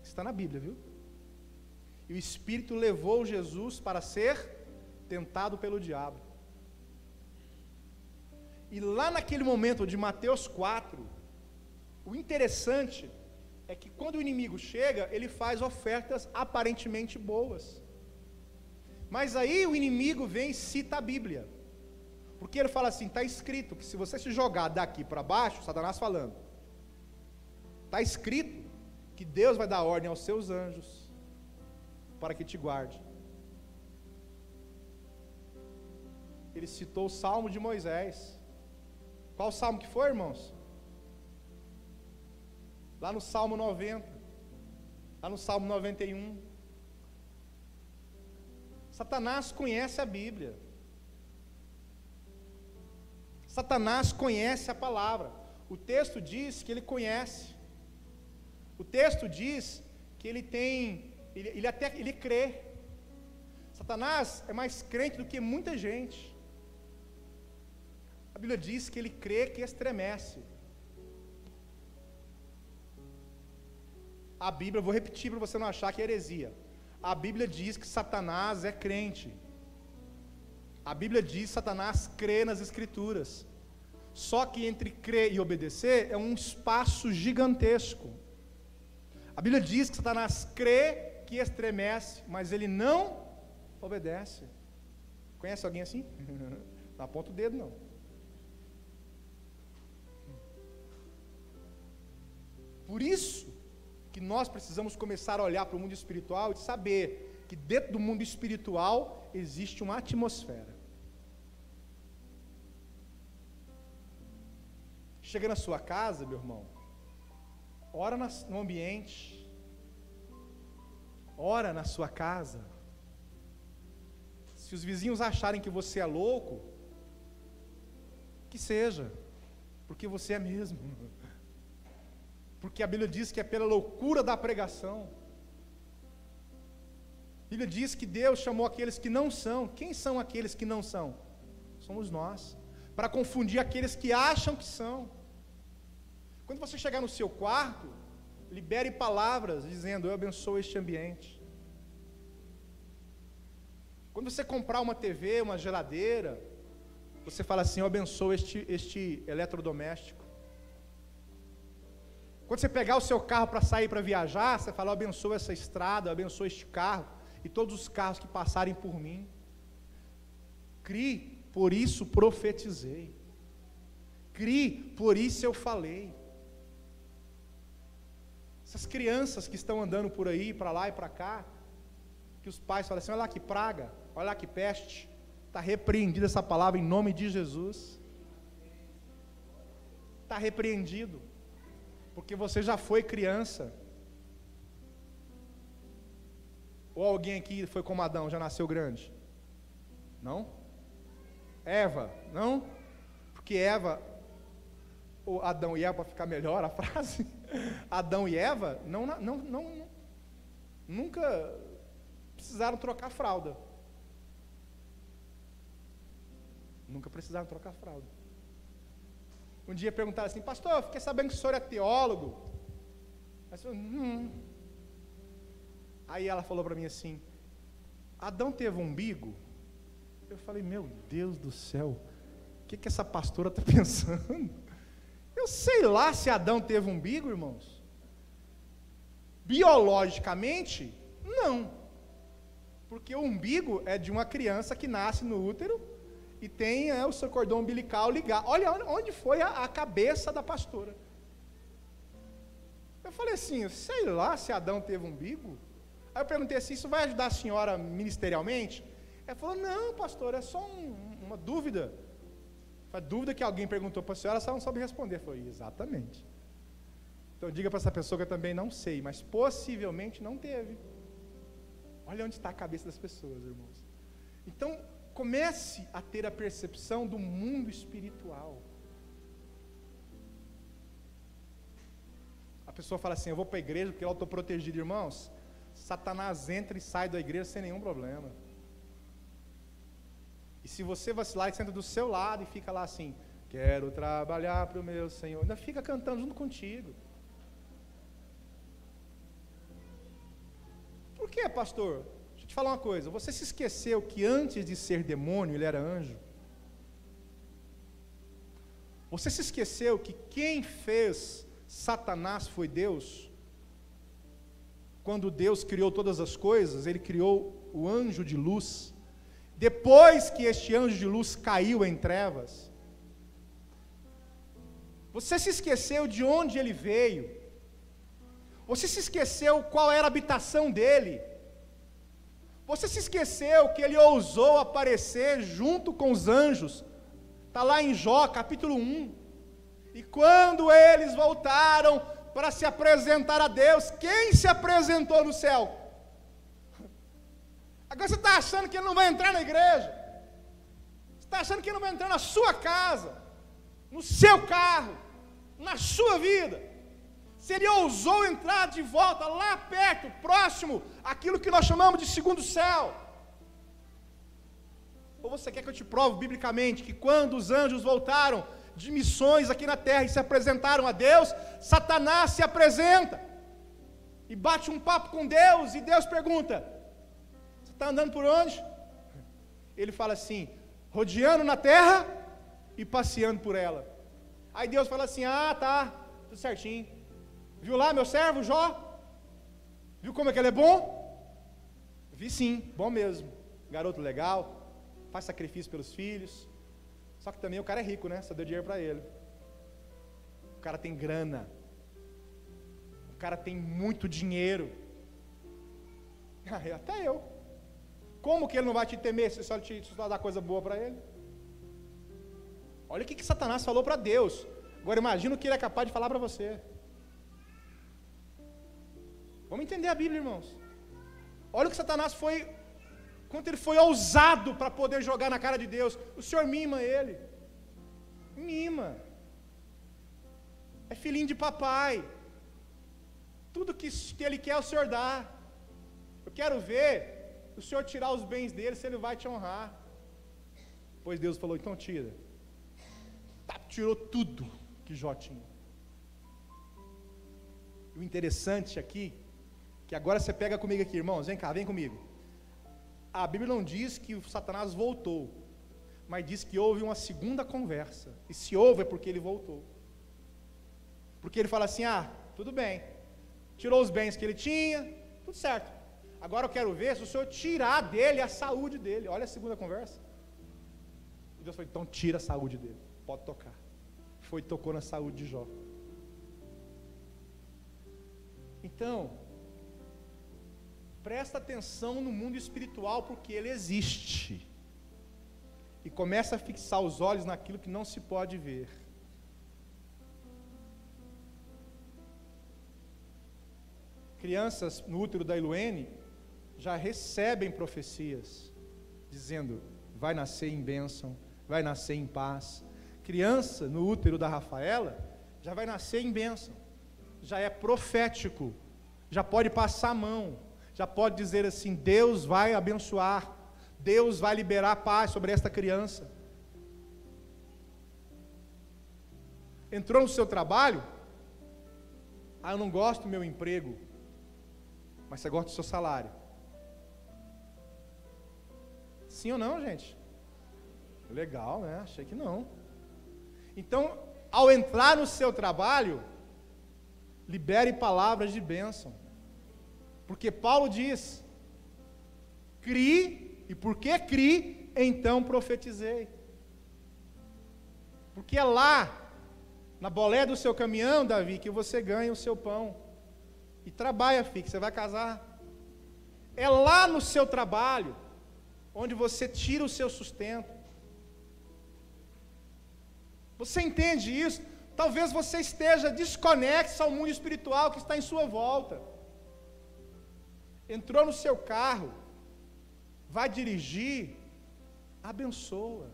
está na Bíblia, viu? E o Espírito levou Jesus para ser tentado pelo diabo. E lá naquele momento de Mateus 4, o interessante é que quando o inimigo chega, ele faz ofertas aparentemente boas. Mas aí o inimigo vem e cita a Bíblia. Porque ele fala assim, está escrito que se você se jogar daqui para baixo, Satanás falando, está escrito que Deus vai dar ordem aos seus anjos para que te guarde. Ele citou o Salmo de Moisés. Qual salmo que foi, irmãos? Lá no Salmo 90, lá no Salmo 91. Satanás conhece a Bíblia. Satanás conhece a palavra. O texto diz que ele conhece. O texto diz que ele tem, ele crê. Satanás é mais crente do que muita gente. A Bíblia diz que ele crê que estremece. A Bíblia, vou repetir para você não achar que é heresia. A Bíblia diz que Satanás é crente. A Bíblia diz que Satanás crê nas Escrituras. Só que entre crer e obedecer é um espaço gigantesco. A Bíblia diz que Satanás crê que estremece, mas ele não obedece. Conhece alguém assim? Não aponta o dedo, não. Por isso que nós precisamos começar a olhar para o mundo espiritual e saber que dentro do mundo espiritual existe uma atmosfera. Chega na sua casa, meu irmão, ora no ambiente, ora na sua casa. Se os vizinhos acharem que você é louco, que seja, porque você é mesmo. Porque a Bíblia diz que é pela loucura da pregação. A Bíblia diz que Deus chamou aqueles que não são. Quem são aqueles que não são? Somos nós. Para confundir aqueles que acham que são. Quando você chegar no seu quarto, libere palavras dizendo, eu abençoo este ambiente. Quando você comprar uma TV, uma geladeira, você fala assim: eu abençoo este eletrodoméstico. Quando você pegar o seu carro para sair para viajar, você fala: eu abençoo essa estrada, eu abençoo este carro e todos os carros que passarem por mim. Crie, por isso profetizei. Crie, por isso eu falei. Essas crianças que estão andando por aí, para lá e para cá, que os pais falam assim: olha lá que praga, olha lá que peste, está repreendida essa palavra em nome de Jesus. Está repreendido, porque você já foi criança. Ou alguém aqui foi como Adão, já nasceu grande? Não? Eva, não? Porque Eva, ou Adão e Eva, para ficar melhor a frase, Adão e Eva nunca precisaram trocar fralda. Nunca precisaram trocar fralda. Um dia perguntaram assim: pastor, eu fiquei sabendo que o senhor é teólogo. Aí ela falou para mim assim: Adão teve um umbigo? Eu falei: meu Deus do céu, o que essa pastora está pensando? Eu sei lá se Adão teve um umbigo, irmãos. Biologicamente, não. Porque o umbigo é de uma criança que nasce no útero e tem o seu cordão umbilical ligado. Olha onde foi a cabeça da pastora. Eu falei assim: sei lá se Adão teve um umbigo. Aí eu perguntei assim: isso vai ajudar a senhora ministerialmente? Ela falou: não, pastor, é só uma dúvida. Foi a dúvida que alguém perguntou para a senhora, só não soube responder. Eu falei: exatamente. Então diga para essa pessoa que eu também não sei, mas possivelmente não teve. Olha onde está a cabeça das pessoas, irmãos. Então, comece a ter a percepção do mundo espiritual. A pessoa fala assim: eu vou para a igreja porque eu estou protegido. Irmãos, Satanás entra e sai da igreja sem nenhum problema. E se você vacilar, ele senta do seu lado e fica lá assim: quero trabalhar para o meu Senhor. Ainda fica cantando junto contigo. Por que, pastor? Deixa eu te falar uma coisa. Você se esqueceu que antes de ser demônio, ele era anjo? Você se esqueceu que quem fez Satanás foi Deus? Quando Deus criou todas as coisas, Ele criou o anjo de luz. Depois que este anjo de luz caiu em trevas, você se esqueceu de onde ele veio? Você se esqueceu qual era a habitação dele? Você se esqueceu que ele ousou aparecer junto com os anjos? Está lá em Jó, capítulo 1. E quando eles voltaram para se apresentar a Deus, quem se apresentou no céu? Agora você está achando que ele não vai entrar na igreja? Você está achando que ele não vai entrar na sua casa, no seu carro, na sua vida? Se ele ousou entrar de volta lá perto, próximo, aquilo que nós chamamos de segundo céu. Ou você quer que eu te prove biblicamente que quando os anjos voltaram de missões aqui na terra e se apresentaram a Deus, Satanás se apresenta e bate um papo com Deus, e Deus pergunta: você está andando por onde? Ele fala assim: rodeando na terra e passeando por ela. Aí Deus fala assim: ah, tá, tudo certinho. Viu lá meu servo Jó? Viu como é que ele é bom? Vi sim, bom mesmo. Garoto legal, faz sacrifício pelos filhos. Só que também o cara é rico, né? Só deu dinheiro para ele. O cara tem grana. O cara tem muito dinheiro. Até eu. Como que ele não vai te temer se só dar coisa boa para ele? Olha o que Satanás falou para Deus. Agora imagina o que ele é capaz de falar para você. Vamos entender a Bíblia, irmãos. Olha o que Satanás foi, quanto ele foi ousado para poder jogar na cara de Deus. O Senhor mima ele. Mima. É filhinho de papai. Tudo que ele quer, o Senhor dá. Eu quero ver o Senhor tirar os bens dele, se ele vai te honrar. Pois Deus falou: então tira. Tirou tudo que Jó tinha. E o interessante aqui, que agora você pega comigo aqui, irmãos, vem cá, vem comigo. A Bíblia não diz que o Satanás voltou, mas diz que houve uma segunda conversa. E se houve é porque ele voltou. Porque ele fala assim: tudo bem, tirou os bens que ele tinha, tudo certo. Agora eu quero ver se o Senhor tirar dele a saúde dele. Olha a segunda conversa. E Deus falou: então tira a saúde dele, pode tocar. Foi e tocou na saúde de Jó. Então, presta atenção no mundo espiritual, porque ele existe. E começa a fixar os olhos naquilo que não se pode ver. Crianças no útero da Iluene já recebem profecias, dizendo: vai nascer em bênção, vai nascer em paz. Criança no útero da Rafaela já vai nascer em bênção, já é profético, já pode passar a mão, já pode dizer assim: Deus vai abençoar, Deus vai liberar paz sobre esta criança. Entrou no seu trabalho: eu não gosto do meu emprego, mas você gosta do seu salário. Sim ou não, gente? Legal, né? Achei que não. Então, ao entrar no seu trabalho, libere palavras de bênção. Porque Paulo diz: crie, e porque crie, então profetizei. Porque é lá, na bolé do seu caminhão, Davi, que você ganha o seu pão. E trabalha, filho, que você vai casar. É lá no seu trabalho onde você tira o seu sustento. Você entende isso? Talvez você esteja desconexo ao mundo espiritual que está em sua volta. Entrou no seu carro, vai dirigir, abençoa.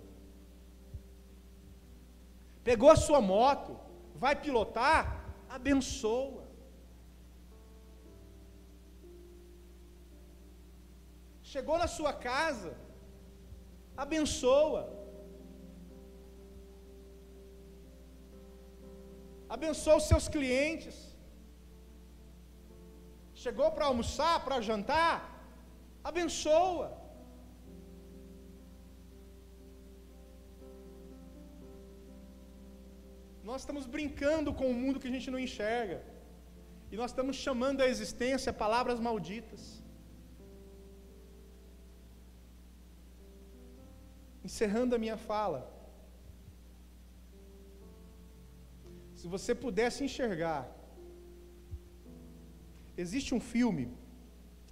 Pegou a sua moto, vai pilotar, abençoa. Chegou na sua casa, abençoa. Abençoa os seus clientes. Chegou para almoçar, para jantar, abençoa. Nós estamos brincando com o mundo que a gente não enxerga. E nós estamos chamando à existência palavras malditas. Encerrando a minha fala, se você pudesse enxergar, existe um filme,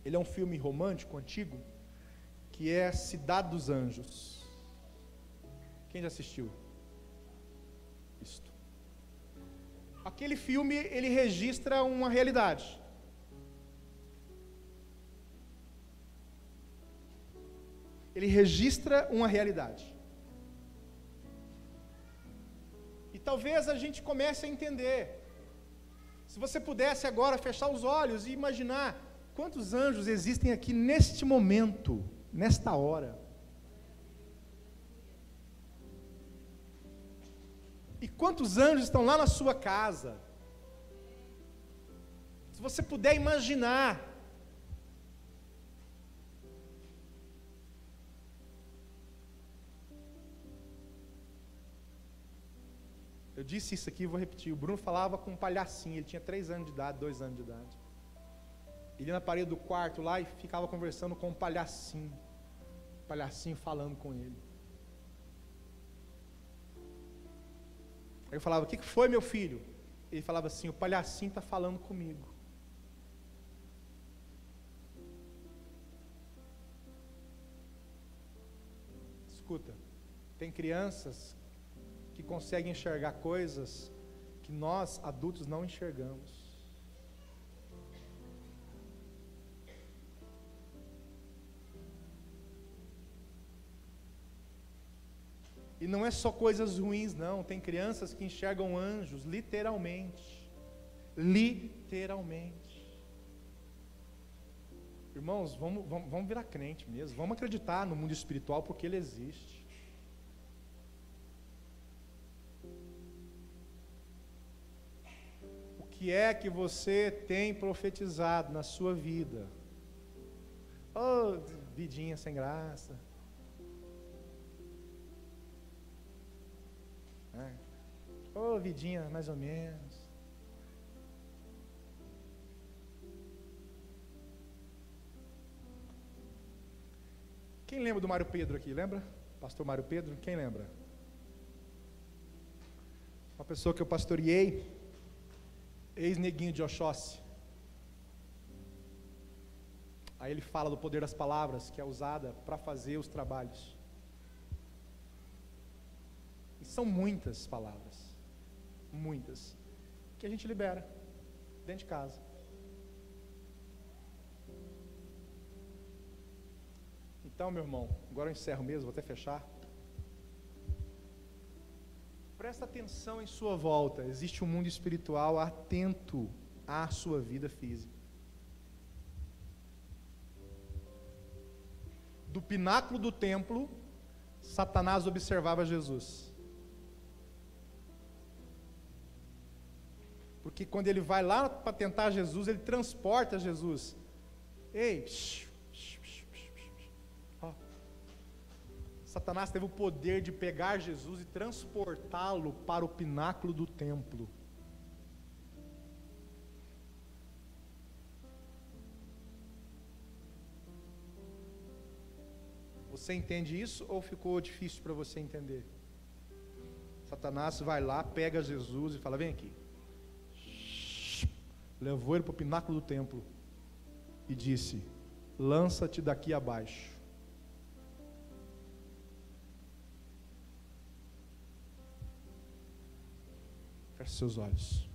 ele é um filme romântico, antigo, que é Cidade dos Anjos. Quem já assistiu? Isto. Aquele filme, ele registra uma realidade. Ele registra uma realidade. E talvez a gente comece a entender. Se você pudesse agora fechar os olhos e imaginar quantos anjos existem aqui neste momento, nesta hora. E quantos anjos estão lá na sua casa. Se você puder imaginar. Eu disse isso aqui e vou repetir. O Bruno falava com um palhacinho, ele tinha 3 anos de idade, 2 anos de idade. Ele ia na parede do quarto lá e ficava conversando com um palhacinho. O palhacinho falando com ele. Aí eu falava: o que foi, meu filho? Ele falava assim: o palhacinho está falando comigo. Escuta, tem crianças que conseguem enxergar coisas que nós, adultos, não enxergamos. E não é só coisas ruins, não. Tem crianças que enxergam anjos, literalmente. Literalmente. Irmãos, vamos virar crente mesmo. Vamos acreditar no mundo espiritual, porque ele existe. O que é que você tem profetizado na sua vida? Oh, vidinha sem graça. Vidinha mais ou menos. Quem lembra do Mário Pedro aqui? Lembra? Pastor Mário Pedro? Quem lembra? Uma pessoa que eu pastoreei, ex-neguinho de Oxóssi. Aí ele fala do poder das palavras, que é usada para fazer os trabalhos. E são muitas palavras, muitas, que a gente libera dentro de casa. Então, meu irmão, agora eu encerro mesmo, vou até fechar. Presta atenção em sua volta, existe um mundo espiritual atento à sua vida física. Do pináculo do templo, Satanás observava Jesus. Porque quando ele vai lá para tentar Jesus, ele transporta Jesus. Ei, Satanás teve o poder de pegar Jesus e transportá-lo para o pináculo do templo. Você entende isso ou ficou difícil para você entender? Satanás vai lá, pega Jesus e fala: vem aqui. Levou ele para o pináculo do templo e disse: lança-te daqui abaixo. Feche seus olhos.